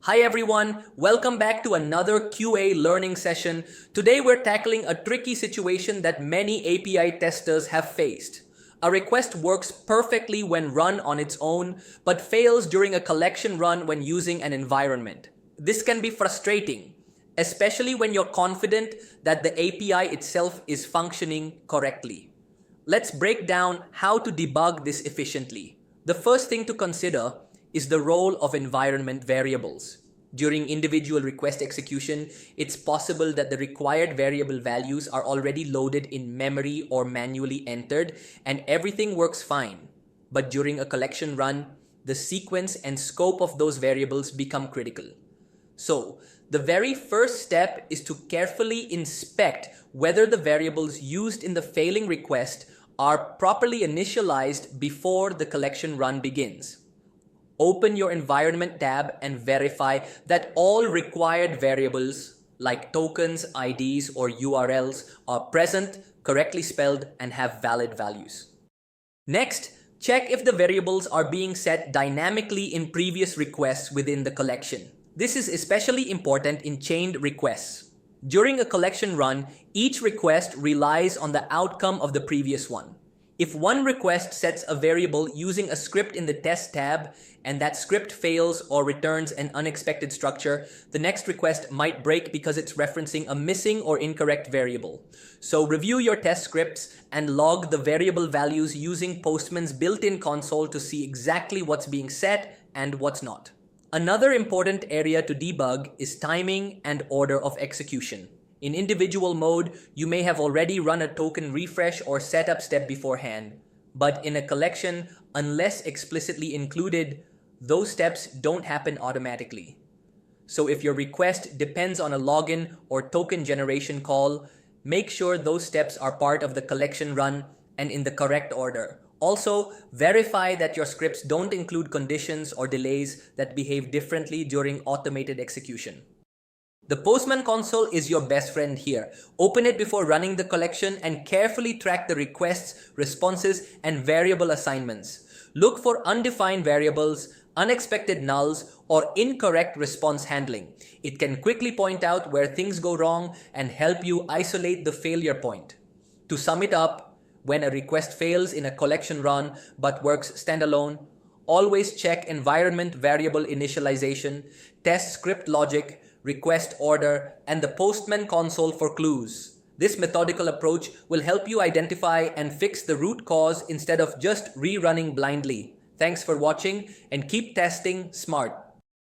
Hi everyone, welcome back to another QA learning session. Today we're tackling a tricky situation that many API testers have faced. A request works perfectly when run on its own, but fails during a collection run when using an environment. This can be frustrating, especially when you're confident that the API itself is functioning correctly. Let's break down how to debug this efficiently. The first thing to consider is the role of environment variables. During individual request execution, it's possible that the required variable values are already loaded in memory or manually entered, and everything works fine. But during a collection run, the sequence and scope of those variables become critical. So, the very first step is to carefully inspect whether the variables used in the failing request are properly initialized before the collection run begins. Open your environment tab and verify that all required variables like tokens, IDs, or URLs are present, correctly spelled, and have valid values. Next, check if the variables are being set dynamically in previous requests within the collection. This is especially important in chained requests. During a collection run, each request relies on the outcome of the previous one. If one request sets a variable using a script in the test tab and that script fails or returns an unexpected structure, the next request might break because it's referencing a missing or incorrect variable. So review your test scripts and log the variable values using Postman's built-in console to see exactly what's being set and what's not. Another important area to debug is timing and order of execution. In individual mode, you may have already run a token refresh or setup step beforehand, but in a collection, unless explicitly included, those steps don't happen automatically. So if your request depends on a login or token generation call, make sure those steps are part of the collection run and in the correct order. Also, verify that your scripts don't include conditions or delays that behave differently during automated execution. The Postman console is your best friend here. Open it before running the collection and carefully track the requests, responses, and variable assignments. Look for undefined variables, unexpected nulls, or incorrect response handling. It can quickly point out where things go wrong and help you isolate the failure point. To sum it up, when a request fails in a collection run but works standalone, always check environment variable initialization, test script logic, request order, and the Postman console for clues. This methodical approach will help you identify and fix the root cause instead of just rerunning blindly. Thanks for watching and keep testing smart.